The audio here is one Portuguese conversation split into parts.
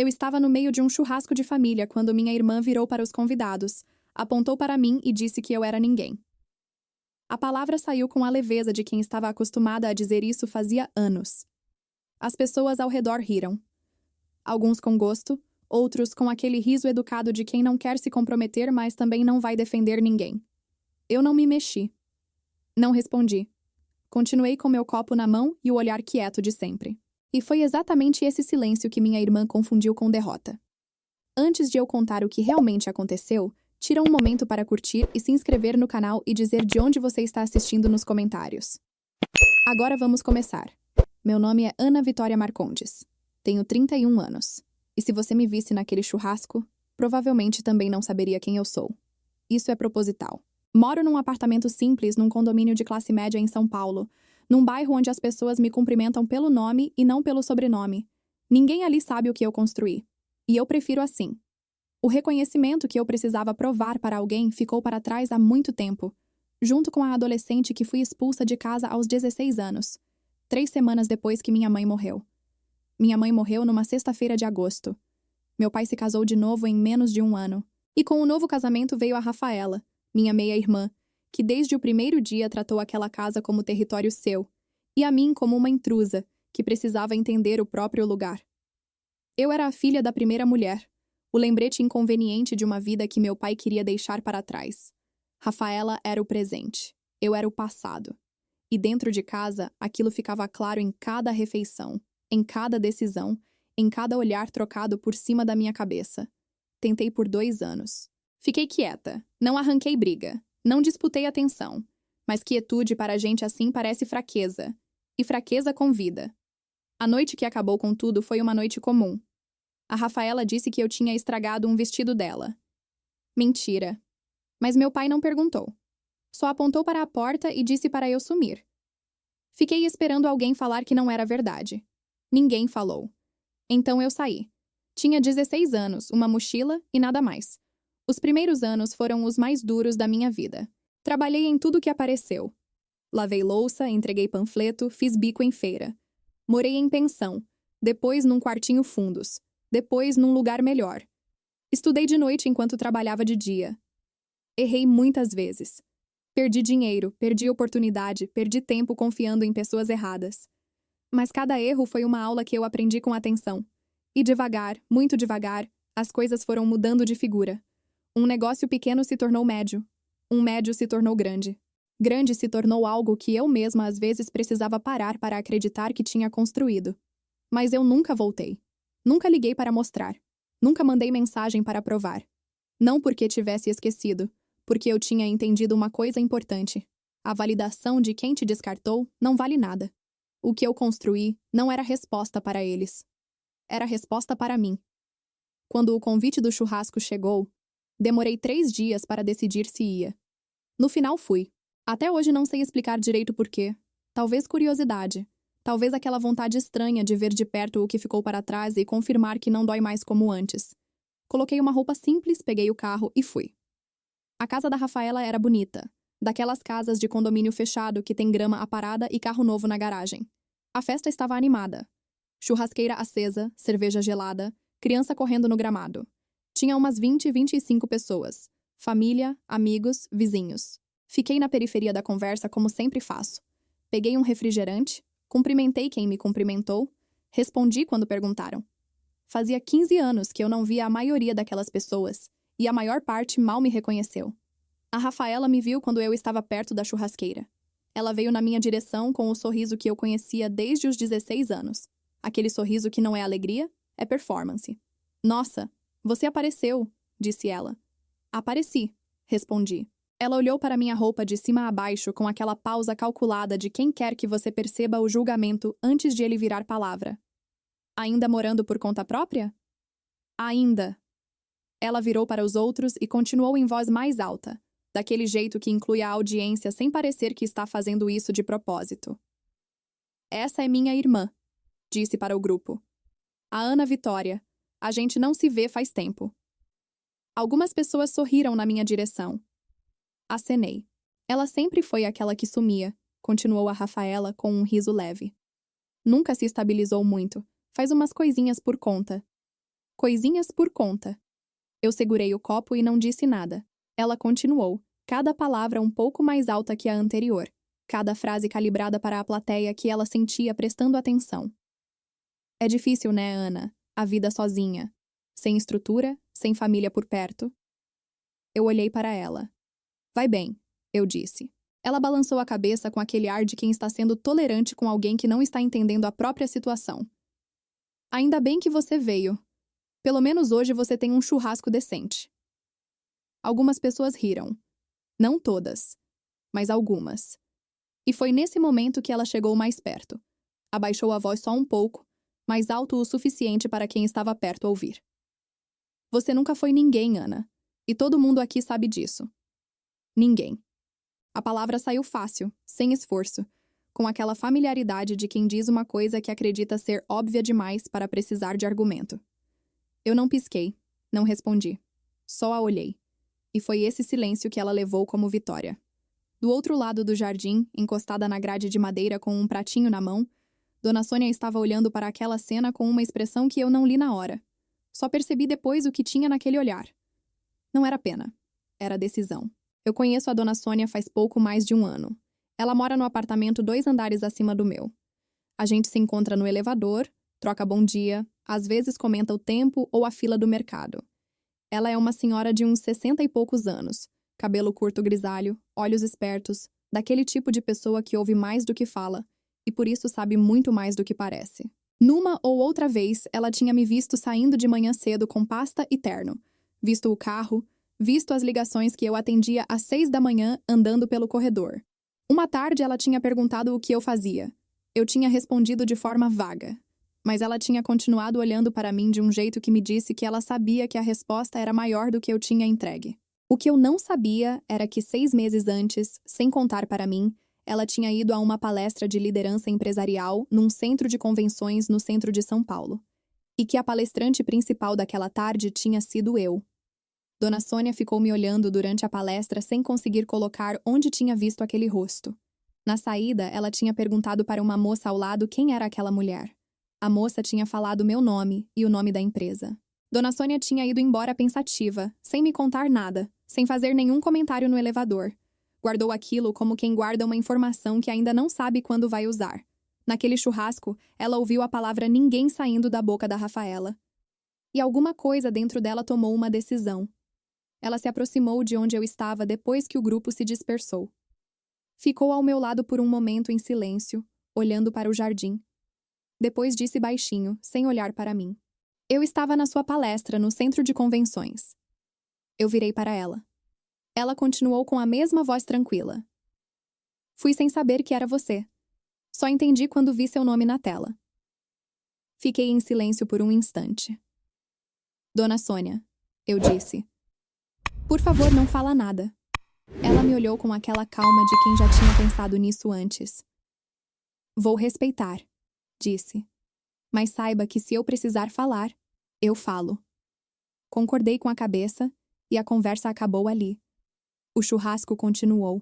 Eu estava no meio de um churrasco de família quando minha irmã virou para os convidados, apontou para mim e disse que eu era ninguém. A palavra saiu com a leveza de quem estava acostumada a dizer isso fazia anos. As pessoas ao redor riram. Alguns com gosto, outros com aquele riso educado de quem não quer se comprometer, mas também não vai defender ninguém. Eu não me mexi. Não respondi. Continuei com meu copo na mão e o olhar quieto de sempre. E foi exatamente esse silêncio que minha irmã confundiu com derrota. Antes de eu contar o que realmente aconteceu, tira um momento para curtir e se inscrever no canal e dizer de onde você está assistindo nos comentários. Agora vamos começar. Meu nome é Ana Vitória Marcondes. Tenho 31 anos. E se você me visse naquele churrasco, provavelmente também não saberia quem eu sou. Isso é proposital. Moro num apartamento simples num condomínio de classe média em São Paulo, num bairro onde as pessoas me cumprimentam pelo nome e não pelo sobrenome. Ninguém ali sabe o que eu construí. E eu prefiro assim. O reconhecimento que eu precisava provar para alguém ficou para trás há muito tempo, junto com a adolescente que fui expulsa de casa aos 16 anos, 3 semanas depois que minha mãe morreu. Minha mãe morreu numa sexta-feira de agosto. Meu pai se casou de novo em menos de um ano. E com o novo casamento veio a Rafaela, minha meia-irmã, que desde o primeiro dia tratou aquela casa como território seu, e a mim como uma intrusa, que precisava entender o próprio lugar. Eu era a filha da primeira mulher, o lembrete inconveniente de uma vida que meu pai queria deixar para trás. Rafaela era o presente, eu era o passado. E dentro de casa, aquilo ficava claro em cada refeição, em cada decisão, em cada olhar trocado por cima da minha cabeça. Tentei por 2 anos. Fiquei quieta, não arranquei briga, não disputei atenção. Mas quietude para gente assim parece fraqueza. E fraqueza convida. A noite que acabou com tudo foi uma noite comum. A Rafaela disse que eu tinha estragado um vestido dela. Mentira. Mas meu pai não perguntou. Só apontou para a porta e disse para eu sumir. Fiquei esperando alguém falar que não era verdade. Ninguém falou. Então eu saí. Tinha 16 anos, uma mochila e nada mais. Os primeiros anos foram os mais duros da minha vida. Trabalhei em tudo que apareceu. Lavei louça, entreguei panfleto, fiz bico em feira. Morei em pensão, depois num quartinho fundos, depois num lugar melhor. Estudei de noite enquanto trabalhava de dia. Errei muitas vezes. Perdi dinheiro, perdi oportunidade, perdi tempo confiando em pessoas erradas. Mas cada erro foi uma aula que eu aprendi com atenção. E devagar, muito devagar, as coisas foram mudando de figura. Um negócio pequeno se tornou médio. Um médio se tornou grande. Grande se tornou algo que eu mesma às vezes precisava parar para acreditar que tinha construído. Mas eu nunca voltei. Nunca liguei para mostrar. Nunca mandei mensagem para provar. Não porque tivesse esquecido, porque eu tinha entendido uma coisa importante. A validação de quem te descartou não vale nada. O que eu construí não era resposta para eles. Era resposta para mim. Quando o convite do churrasco chegou, demorei 3 dias para decidir se ia. No final fui. Até hoje não sei explicar direito porquê. Talvez curiosidade. Talvez aquela vontade estranha de ver de perto o que ficou para trás e confirmar que não dói mais como antes. Coloquei uma roupa simples, peguei o carro e fui. A casa da Rafaela era bonita. Daquelas casas de condomínio fechado que tem grama aparada e carro novo na garagem. A festa estava animada. Churrasqueira acesa, cerveja gelada, criança correndo no gramado. Tinha umas 20, 25 pessoas. Família, amigos, vizinhos. Fiquei na periferia da conversa como sempre faço. Peguei um refrigerante, cumprimentei quem me cumprimentou, respondi quando perguntaram. Fazia 15 anos que eu não via a maioria daquelas pessoas, e a maior parte mal me reconheceu. A Rafaela me viu quando eu estava perto da churrasqueira. Ela veio na minha direção com o sorriso que eu conhecia desde os 16 anos. Aquele sorriso que não é alegria, é performance. Nossa, você apareceu, disse ela. Apareci, respondi. Ela olhou para minha roupa de cima a baixo com aquela pausa calculada de quem quer que você perceba o julgamento antes de ele virar palavra. Ainda morando por conta própria? Ainda. Ela virou para os outros e continuou em voz mais alta, daquele jeito que inclui a audiência sem parecer que está fazendo isso de propósito. Essa é minha irmã, disse para o grupo. A Ana Vitória. A gente não se vê faz tempo. Algumas pessoas sorriram na minha direção. Acenei. Ela sempre foi aquela que sumia, continuou a Rafaela com um riso leve. Nunca se estabilizou muito, faz umas coisinhas por conta. Coisinhas por conta. Eu segurei o copo e não disse nada. Ela continuou, cada palavra um pouco mais alta que a anterior, cada frase calibrada para a plateia que ela sentia prestando atenção. É difícil, né, Ana? A vida sozinha. Sem estrutura, sem família por perto. Eu olhei para ela. Vai bem, eu disse. Ela balançou a cabeça com aquele ar de quem está sendo tolerante com alguém que não está entendendo a própria situação. Ainda bem que você veio. Pelo menos hoje você tem um churrasco decente. Algumas pessoas riram. Não todas, mas algumas. E foi nesse momento que ela chegou mais perto. Abaixou a voz só um pouco, mais alto o suficiente para quem estava perto ouvir. Você nunca foi ninguém, Ana. E todo mundo aqui sabe disso. Ninguém. A palavra saiu fácil, sem esforço, com aquela familiaridade de quem diz uma coisa que acredita ser óbvia demais para precisar de argumento. Eu não pisquei, não respondi. Só a olhei. E foi esse silêncio que ela levou como vitória. Do outro lado do jardim, encostada na grade de madeira com um pratinho na mão, Dona Sônia estava olhando para aquela cena com uma expressão que eu não li na hora. Só percebi depois o que tinha naquele olhar. Não era pena. Era decisão. Eu conheço a Dona Sônia faz pouco mais de um ano. Ela mora no apartamento 2 andares acima do meu. A gente se encontra no elevador, troca bom dia, às vezes comenta o tempo ou a fila do mercado. Ela é uma senhora de uns 60 e poucos anos, cabelo curto grisalho, olhos espertos, daquele tipo de pessoa que ouve mais do que fala, e por isso sabe muito mais do que parece. Numa ou outra vez, ela tinha me visto saindo de manhã cedo com pasta e terno, visto o carro, visto as ligações que eu atendia às 6 da manhã andando pelo corredor. Uma tarde ela tinha perguntado o que eu fazia. Eu tinha respondido de forma vaga, mas ela tinha continuado olhando para mim de um jeito que me disse que ela sabia que a resposta era maior do que eu tinha entregue. O que eu não sabia era que 6 meses antes, sem contar para mim, ela tinha ido a uma palestra de liderança empresarial num centro de convenções no centro de São Paulo, e que a palestrante principal daquela tarde tinha sido eu. Dona Sônia ficou me olhando durante a palestra sem conseguir colocar onde tinha visto aquele rosto. Na saída, ela tinha perguntado para uma moça ao lado quem era aquela mulher. A moça tinha falado meu nome e o nome da empresa. Dona Sônia tinha ido embora pensativa, sem me contar nada, sem fazer nenhum comentário no elevador. Guardou aquilo como quem guarda uma informação que ainda não sabe quando vai usar. Naquele churrasco, ela ouviu a palavra ninguém saindo da boca da Rafaela. E alguma coisa dentro dela tomou uma decisão. Ela se aproximou de onde eu estava depois que o grupo se dispersou. Ficou ao meu lado por um momento em silêncio, olhando para o jardim. Depois disse baixinho, sem olhar para mim. Eu estava na sua palestra no centro de convenções. Eu virei para ela. Ela continuou com a mesma voz tranquila. Fui sem saber que era você. Só entendi quando vi seu nome na tela. Fiquei em silêncio por um instante. Dona Sônia, eu disse. Por favor, não fala nada. Ela me olhou com aquela calma de quem já tinha pensado nisso antes. Vou respeitar, disse. Mas saiba que se eu precisar falar, eu falo. Concordei com a cabeça e a conversa acabou ali. O churrasco continuou.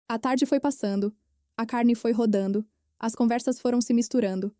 A tarde foi passando, a carne foi rodando, as conversas foram se misturando.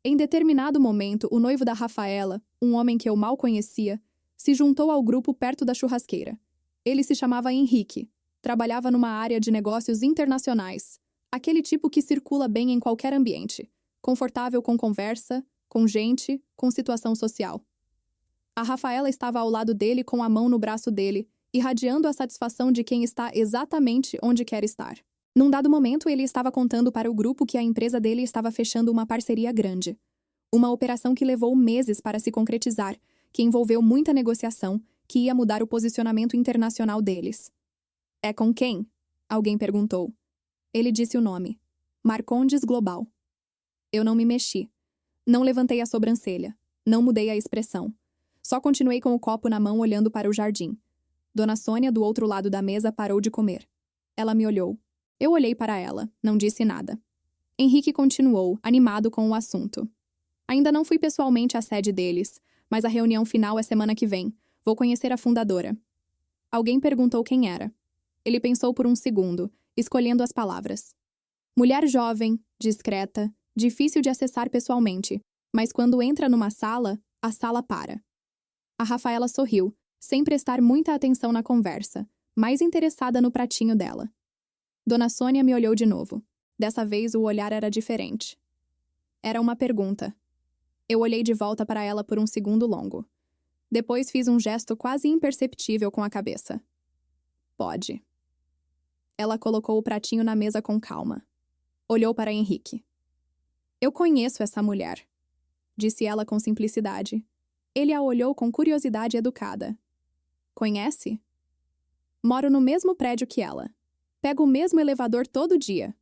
Em determinado momento, o noivo da Rafaela, um homem que eu mal conhecia, se juntou ao grupo perto da churrasqueira. Ele se chamava Henrique, trabalhava numa área de negócios internacionais, aquele tipo que circula bem em qualquer ambiente, confortável com conversa, com gente, com situação social. A Rafaela estava ao lado dele com a mão no braço dele, irradiando a satisfação de quem está exatamente onde quer estar. Num dado momento, ele estava contando para o grupo que a empresa dele estava fechando uma parceria grande. Uma operação que levou meses para se concretizar, que envolveu muita negociação, que ia mudar o posicionamento internacional deles. É com quem? Alguém perguntou. Ele disse o nome. Marcondes Global. Eu não me mexi. Não levantei a sobrancelha. Não mudei a expressão. Só continuei com o copo na mão olhando para o jardim. Dona Sônia, do outro lado da mesa, parou de comer. Ela me olhou. Eu olhei para ela, não disse nada. Henrique continuou, animado com o assunto. Ainda não fui pessoalmente à sede deles, mas a reunião final é semana que vem. Vou conhecer a fundadora. Alguém perguntou quem era. Ele pensou por um segundo, escolhendo as palavras. Mulher jovem, discreta, difícil de acessar pessoalmente, mas quando entra numa sala, a sala para. A Rafaela sorriu, sem prestar muita atenção na conversa, mais interessada no pratinho dela. Dona Sônia me olhou de novo. Dessa vez o olhar era diferente. Era uma pergunta. Eu olhei de volta para ela por um segundo longo. Depois fiz um gesto quase imperceptível com a cabeça. Pode. Ela colocou o pratinho na mesa com calma. Olhou para Henrique. Eu conheço essa mulher, disse ela com simplicidade. Ele a olhou com curiosidade educada. Conhece? Moro no mesmo prédio que ela. Pego o mesmo elevador todo dia.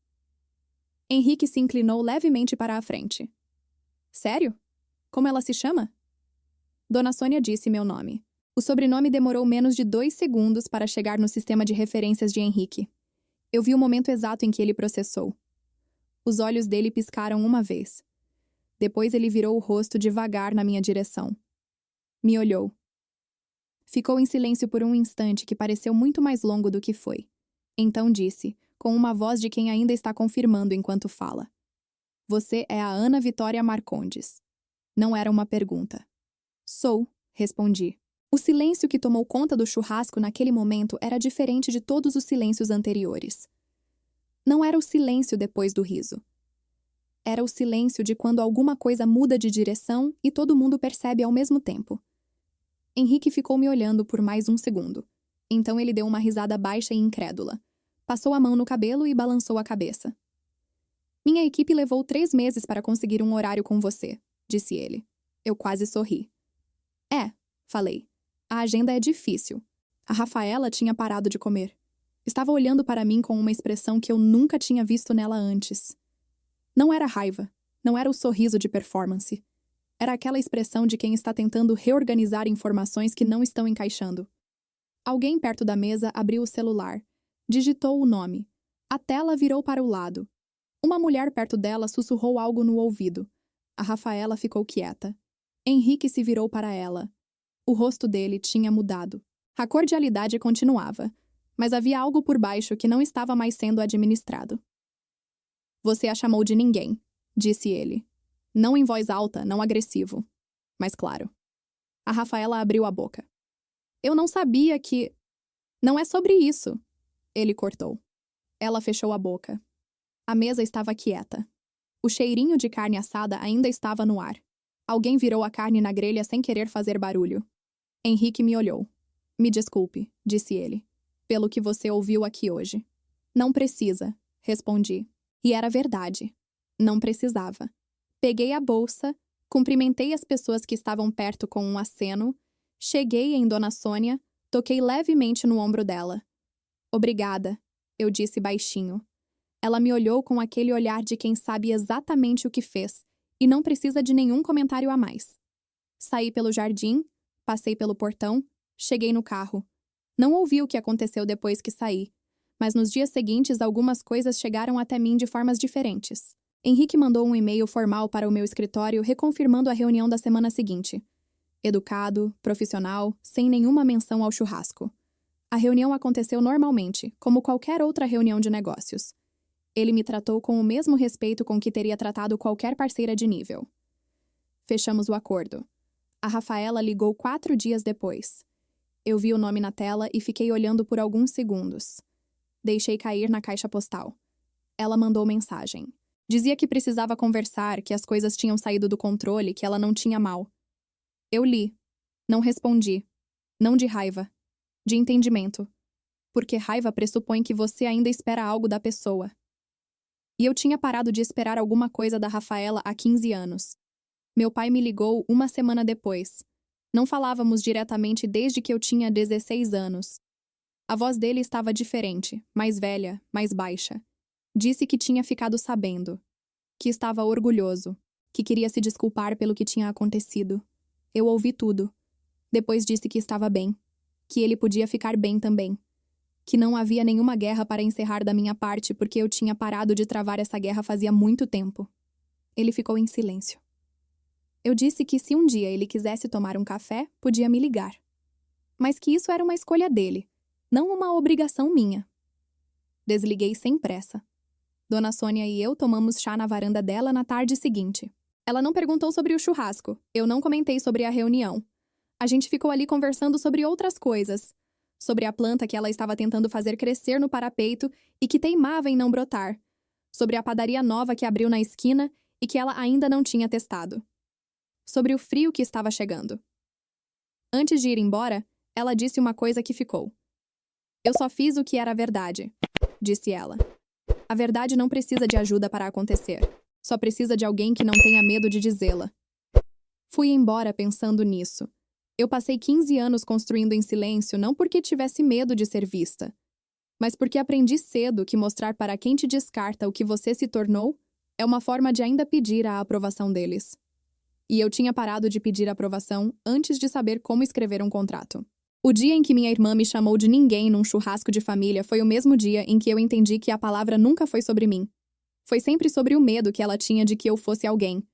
Henrique se inclinou levemente para a frente. Sério? Como ela se chama? Dona Sônia disse meu nome. O sobrenome demorou menos de 2 segundos para chegar no sistema de referências de Henrique. Eu vi o momento exato em que ele processou. Os olhos dele piscaram uma vez. Depois ele virou o rosto devagar na minha direção. Me olhou. Ficou em silêncio por um instante que pareceu muito mais longo do que foi. Então disse, com uma voz de quem ainda está confirmando enquanto fala. Você é a Ana Vitória Marcondes. Não era uma pergunta. Sou, respondi. O silêncio que tomou conta do churrasco naquele momento era diferente de todos os silêncios anteriores. Não era o silêncio depois do riso. Era o silêncio de quando alguma coisa muda de direção e todo mundo percebe ao mesmo tempo. Henrique ficou me olhando por mais um segundo. Então ele deu uma risada baixa e incrédula. Passou a mão no cabelo e balançou a cabeça. Minha equipe levou 3 meses para conseguir um horário com você, disse ele. Eu quase sorri. Falei. A agenda é difícil. A Rafaela tinha parado de comer. Estava olhando para mim com uma expressão que eu nunca tinha visto nela antes. Não era raiva. Não era o sorriso de performance. Era aquela expressão de quem está tentando reorganizar informações que não estão encaixando. Alguém perto da mesa abriu o celular. Digitou o nome. A tela virou para o lado. Uma mulher perto dela sussurrou algo no ouvido. A Rafaela ficou quieta. Henrique se virou para ela. O rosto dele tinha mudado. A cordialidade continuava, mas havia algo por baixo que não estava mais sendo administrado. Você a chamou de ninguém, disse ele. Não em voz alta, não agressivo. Mas claro. A Rafaela abriu a boca. Eu não sabia que... Não é sobre isso. Ele cortou. Ela fechou a boca. A mesa estava quieta. O cheirinho de carne assada ainda estava no ar. Alguém virou a carne na grelha sem querer fazer barulho. Henrique me olhou. Me desculpe, disse ele, pelo que você ouviu aqui hoje. Não precisa, respondi. E era verdade. Não precisava. Peguei a bolsa, cumprimentei as pessoas que estavam perto com um aceno, cheguei em Dona Sônia, toquei levemente no ombro dela. Obrigada, eu disse baixinho. Ela me olhou com aquele olhar de quem sabe exatamente o que fez e não precisa de nenhum comentário a mais. Saí pelo jardim, passei pelo portão, cheguei no carro. Não ouvi o que aconteceu depois que saí, mas nos dias seguintes algumas coisas chegaram até mim de formas diferentes. Henrique mandou um e-mail formal para o meu escritório reconfirmando a reunião da semana seguinte. Educado, profissional, sem nenhuma menção ao churrasco. A reunião aconteceu normalmente, como qualquer outra reunião de negócios. Ele me tratou com o mesmo respeito com que teria tratado qualquer parceira de nível. Fechamos o acordo. A Rafaela ligou 4 dias depois. Eu vi o nome na tela e fiquei olhando por alguns segundos. Deixei cair na caixa postal. Ela mandou mensagem. Dizia que precisava conversar, que as coisas tinham saído do controle, que ela não tinha mal. Eu li. Não respondi. Não de raiva. De entendimento. Porque raiva pressupõe que você ainda espera algo da pessoa. E eu tinha parado de esperar alguma coisa da Rafaela há 15 anos. Meu pai me ligou 1 semana depois. Não falávamos diretamente desde que eu tinha 16 anos. A voz dele estava diferente, mais velha, mais baixa. Disse que tinha ficado sabendo. Que estava orgulhoso. Que queria se desculpar pelo que tinha acontecido. Eu ouvi tudo. Depois disse que estava bem. Que ele podia ficar bem também. Que não havia nenhuma guerra para encerrar da minha parte porque eu tinha parado de travar essa guerra fazia muito tempo. Ele ficou em silêncio. Eu disse que se um dia ele quisesse tomar um café, podia me ligar. Mas que isso era uma escolha dele, não uma obrigação minha. Desliguei sem pressa. Dona Sônia e eu tomamos chá na varanda dela na tarde seguinte. Ela não perguntou sobre o churrasco. Eu não comentei sobre a reunião. A gente ficou ali conversando sobre outras coisas. Sobre a planta que ela estava tentando fazer crescer no parapeito e que teimava em não brotar. Sobre a padaria nova que abriu na esquina e que ela ainda não tinha testado. Sobre o frio que estava chegando. Antes de ir embora, ela disse uma coisa que ficou. Eu só fiz o que era verdade, disse ela. A verdade não precisa de ajuda para acontecer. Só precisa de alguém que não tenha medo de dizê-la. Fui embora pensando nisso. Eu passei 15 anos construindo em silêncio não porque tivesse medo de ser vista, mas porque aprendi cedo que mostrar para quem te descarta o que você se tornou é uma forma de ainda pedir a aprovação deles. E eu tinha parado de pedir aprovação antes de saber como escrever um contrato. O dia em que minha irmã me chamou de ninguém num churrasco de família foi o mesmo dia em que eu entendi que a palavra nunca foi sobre mim. Foi sempre sobre o medo que ela tinha de que eu fosse alguém.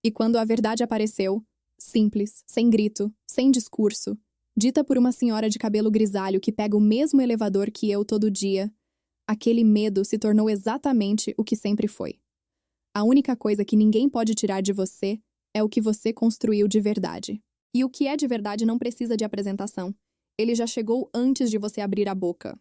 E quando a verdade apareceu, simples, sem grito, sem discurso, dita por uma senhora de cabelo grisalho que pega o mesmo elevador que eu todo dia, aquele medo se tornou exatamente o que sempre foi. A única coisa que ninguém pode tirar de você é o que você construiu de verdade. E o que é de verdade não precisa de apresentação. Ele já chegou antes de você abrir a boca.